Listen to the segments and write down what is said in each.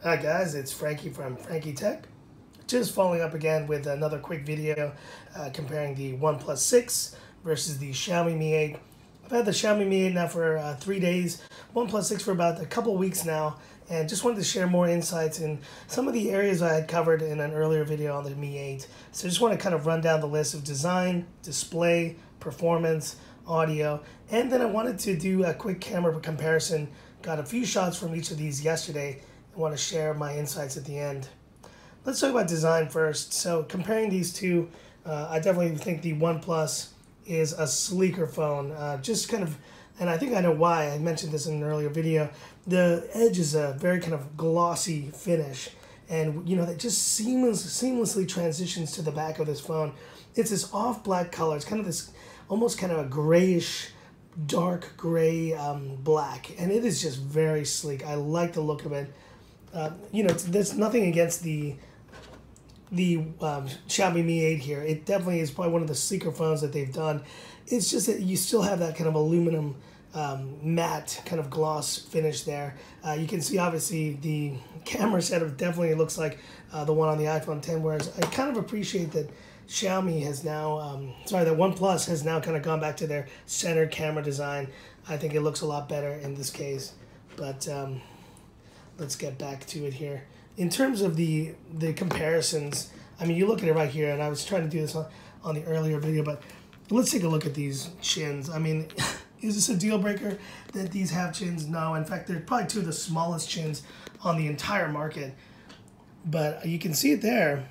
Hi guys, it's Frankie from Frankie Tech. Just following up again with another quick video comparing the OnePlus 6 versus the Xiaomi Mi 8. I've had the Xiaomi Mi 8 now for 3 days, OnePlus 6 for about a couple weeks now, and just wanted to share more insights in some of the areas I had covered in an earlier video on the Mi 8. So I just want to kind of run down the list of design, display, performance, audio, and then I wanted to do a quick camera comparison. Got a few shots from each of these yesterday. I want to share my insights at the end. Let's talk about design first. So comparing these two, I definitely think the OnePlus is a sleeker phone. Just kind of, and I think I know why. I mentioned this in an earlier video. The edge is a very kind of glossy finish, and you know that just seamlessly transitions to the back of this phone. It's this off black color. It's kind of this almost kind of a grayish, dark gray black, and it is just very sleek. I like the look of it. You know, there's nothing against the Xiaomi Mi 8 here. It definitely is probably one of the sleeker phones that they've done. It's just that you still have that kind of aluminum matte kind of gloss finish there. You can see obviously the camera setup definitely looks like the one on the iPhone 10, whereas I kind of appreciate that Xiaomi has now, that OnePlus has now kind of gone back to their center camera design. I think it looks a lot better in this case, but let's get back to it here. In terms of the comparisons, I mean, you look at it right here, and I was trying to do this on the earlier video, but let's take a look at these chins. I mean, is this a deal breaker that these have chins? No, in fact, they're probably two of the smallest chins on the entire market, but you can see it there.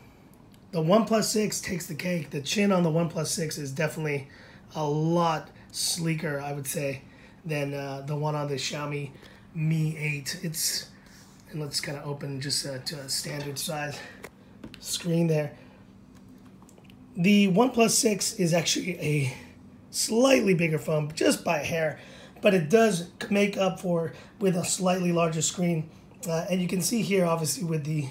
The OnePlus 6 takes the cake. The chin on the OnePlus 6 is definitely a lot sleeker, I would say, than the one on the Xiaomi Mi 8. And let's kind of open just to a standard size screen there. The OnePlus 6 is actually a slightly bigger phone, just by a hair, but it does make up for with a slightly larger screen. And you can see here, obviously, with the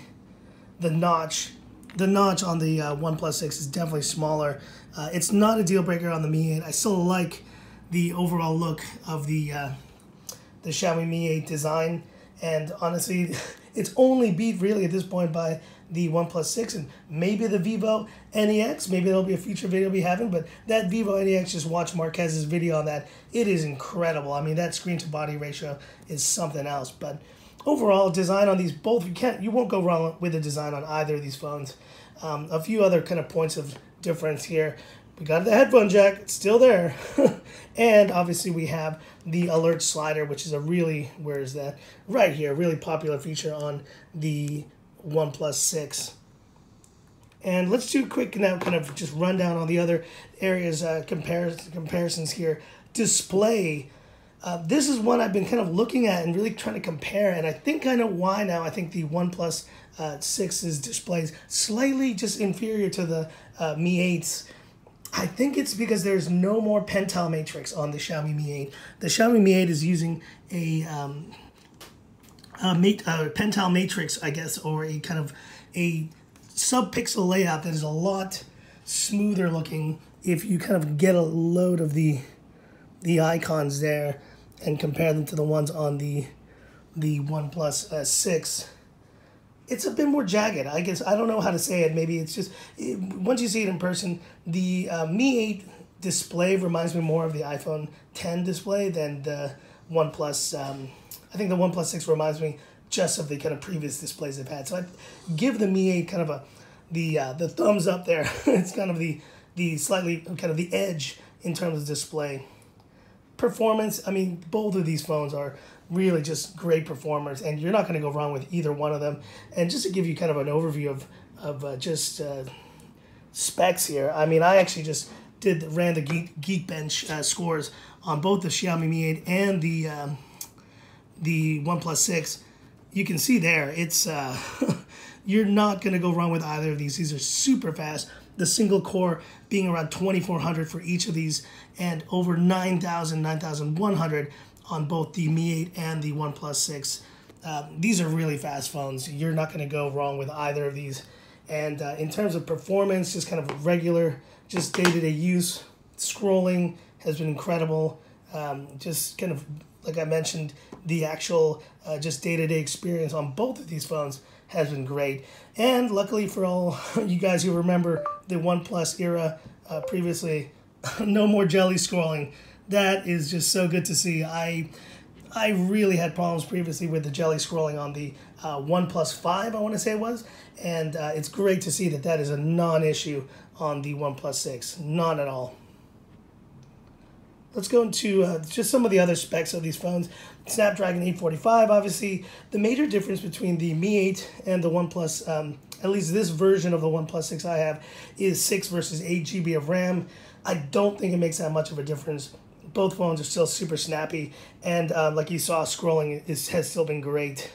notch. The notch on the OnePlus 6 is definitely smaller. It's not a deal breaker on the Mi 8. I still like the overall look of the Xiaomi Mi 8 design. And honestly, it's only beat really at this point by the OnePlus 6 and maybe the Vivo NEX. Maybe there'll be a future video we'll be having, but that Vivo NEX, just watch Marquez's video on that. It is incredible. I mean, that screen to body ratio is something else. But overall, design on these both, you won't go wrong with the design on either of these phones. A few other kind of points of difference here. We got the headphone jack, it's still there. And obviously we have the alert slider, which is a really, where is that? Right here, really popular feature on the OnePlus 6. And let's do a quick now kind of just run down on the other areas, comparisons here. Display. This is one I've been kind of looking at and really trying to compare, and I think I know why now. I think the OnePlus 6's display is slightly just inferior to the Mi 8's. I think it's because there's no more pen tile matrix on the Xiaomi Mi 8. The Xiaomi Mi 8 is using a pen tile matrix, I guess, or a kind of a sub-pixel layout that is a lot smoother looking if you kind of get a load of the icons there and compare them to the ones on the OnePlus 6. It's a bit more jagged. I guess I don't know how to say it. Maybe it's just once you see it in person, the Mi 8 display reminds me more of the iPhone 10 display than the OnePlus. I think the OnePlus 6 reminds me just of the kind of previous displays they've had. So I give the Mi 8 kind of the thumbs up there. It's kind of the slightly kind of the edge in terms of display. Performance, I mean, both of these phones are really just great performers, and you're not going to go wrong with either one of them. And just to give you kind of an overview of just specs here, I mean, I actually just ran the Geekbench scores on both the Xiaomi Mi 8 and the OnePlus 6. You can see there, it's you're not going to go wrong with either of these. These are super fast. The single core being around 2,400 for each of these, and over 9,100 on both the Mi 8 and the OnePlus 6. These are really fast phones. You're not going to go wrong with either of these. And in terms of performance, just kind of regular, just day-to-day use, scrolling has been incredible. Just kind of like I mentioned, the actual just day-to-day experience on both of these phones has been great. And luckily for all you guys who remember the OnePlus era previously, no more jelly scrolling. That is just so good to see. I really had problems previously with the jelly scrolling on the OnePlus 5, I want to say it was. And it's great to see that that is a non-issue on the OnePlus 6. Not at all. Let's go into just some of the other specs of these phones. Snapdragon 845, obviously. The major difference between the Mi 8 and the OnePlus, at least this version of the OnePlus 6 I have, is 6 versus 8 GB of RAM. I don't think it makes that much of a difference. Both phones are still super snappy, and like you saw, scrolling has still been great.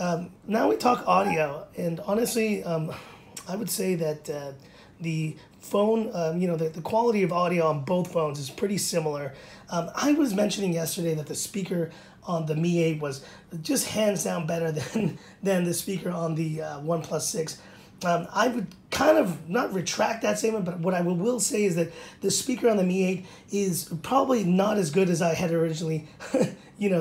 Now we talk audio, and honestly, I would say that the phone, the quality of audio on both phones is pretty similar. I was mentioning yesterday that the speaker on the Mi 8 was just hands down better than the speaker on the OnePlus 6. I would kind of not retract that statement, but what I will say is that the speaker on the Mi 8 is probably not as good as I had originally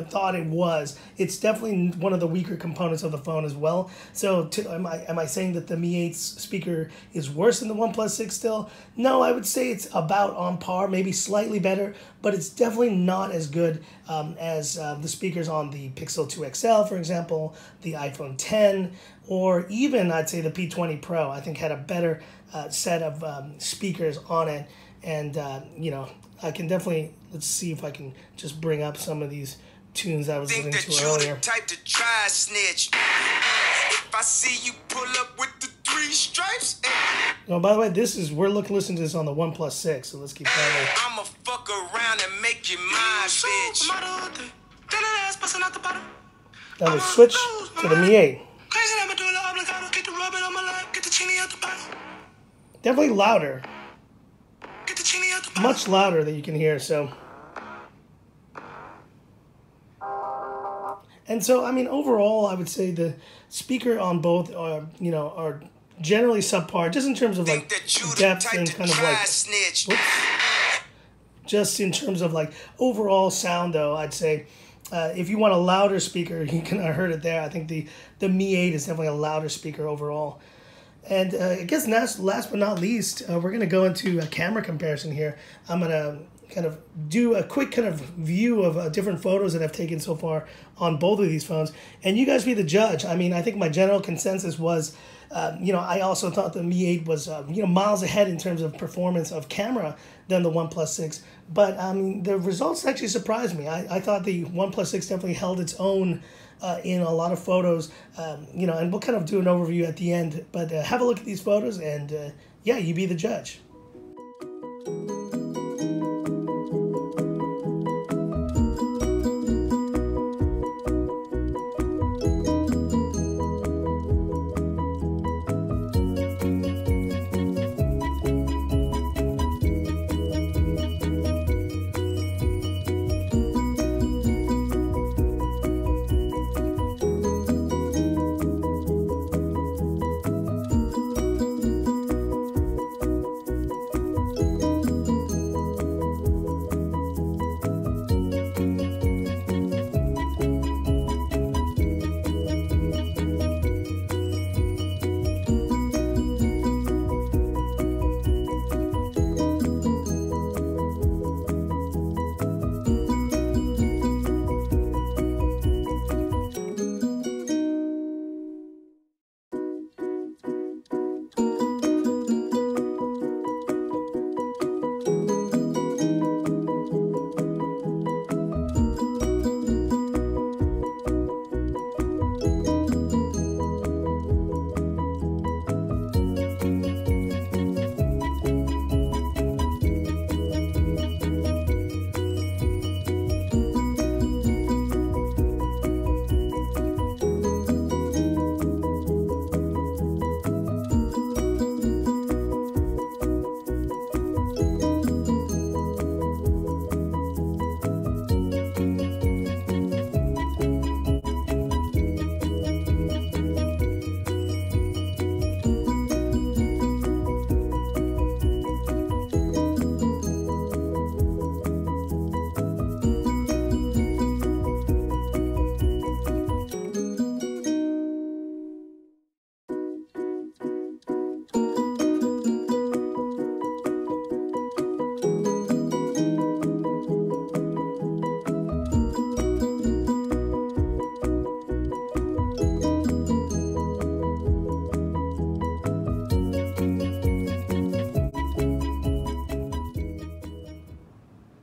thought it was. It's definitely one of the weaker components of the phone as well. So am I saying that the Mi 8's speaker is worse than the OnePlus 6 still? No, I would say it's about on par, maybe slightly better, but it's definitely not as good as the speakers on the Pixel 2 XL, for example, the iPhone 10, or even I'd say the P20 Pro. I think had a better set of speakers on it. And, I can definitely, let's see if I can just bring up some of these tunes I was listening to earlier. Type to try snitch. If I see you pull up with the 3 stripes. Oh, by the way, we're listening to this on the OnePlus 6, so let's keep playing. I'ma fuck around and make you my bitch. Now we switch to the Mi 8. Definitely louder. Much louder that you can hear, so. And so, I mean, overall, I would say the speaker on both are generally subpar, just in terms of like depth and kind of like, whoops, just in terms of like overall sound though, I'd say if you want a louder speaker, you can heard it there. I think the Mi 8 is definitely a louder speaker overall. And I guess last but not least, we're going to go into a camera comparison here. I'm going to kind of do a quick kind of view of different photos that I've taken so far on both of these phones. And you guys be the judge. I mean, I think my general consensus was, I also thought the Mi 8 was, miles ahead in terms of performance of camera than the OnePlus 6. But, I mean, the results actually surprised me. I thought the OnePlus 6 definitely held its own in a lot of photos, and we'll kind of do an overview at the end. But have a look at these photos, and yeah, you be the judge.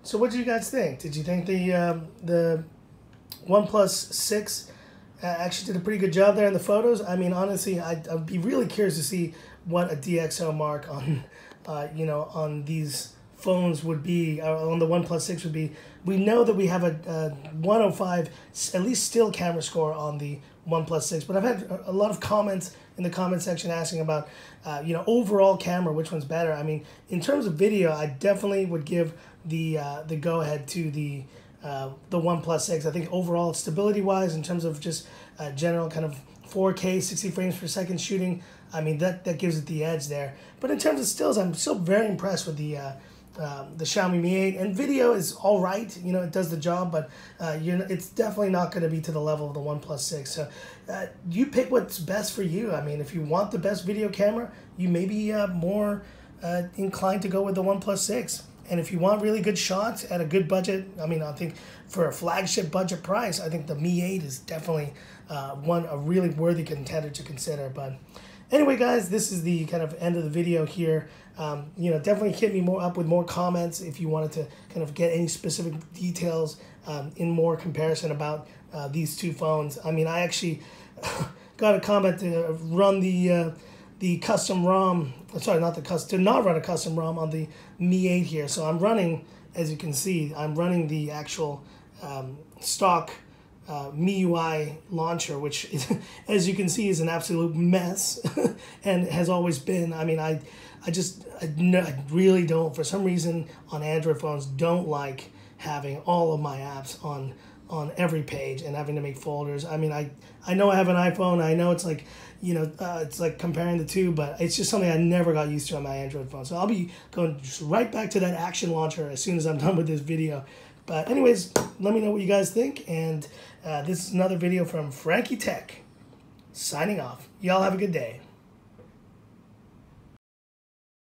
So what did you guys think? Did you think the OnePlus 6 actually did a pretty good job there in the photos? I mean, honestly, I'd be really curious to see what a DxO mark on, on these phones would be, on the OnePlus 6 would be. We know that we have a 105, at least still camera score on the OnePlus 6, but I've had a lot of comments in the comment section asking about, overall camera, which one's better. I mean, in terms of video, I definitely would give the go-ahead to the OnePlus 6. I think overall, stability-wise, in terms of just general kind of 4K, 60 frames per second shooting, I mean, that gives it the edge there. But in terms of stills, I'm still very impressed with the Xiaomi Mi 8, and video is all right. It does the job, but it's definitely not going to be to the level of the OnePlus 6. So you pick what's best for you. I mean, if you want the best video camera, you may be more inclined to go with the OnePlus 6. And if you want really good shots at a good budget, I mean, I think for a flagship budget price, I think the Mi 8 is definitely a really worthy contender to consider. But anyway, guys, this is the kind of end of the video here. Definitely hit me up with more comments if you wanted to kind of get any specific details in more comparison about these two phones. I mean, I actually got a comment to run the custom ROM. Sorry, to not run a custom ROM on the Mi 8 here. So I'm running, as you can see, I'm running the actual stock MIUI launcher, which is, as you can see, is an absolute mess and has always been. I mean, I really don't, for some reason, on Android phones, don't like having all of my apps on every page and having to make folders. I mean, I know I have an iPhone. I know it's like, it's like comparing the two, but it's just something I never got used to on my Android phone. So I'll be going just right back to that action launcher as soon as I'm done with this video. But anyways, let me know what you guys think. And this is another video from Frankie Tech, signing off. Y'all have a good day.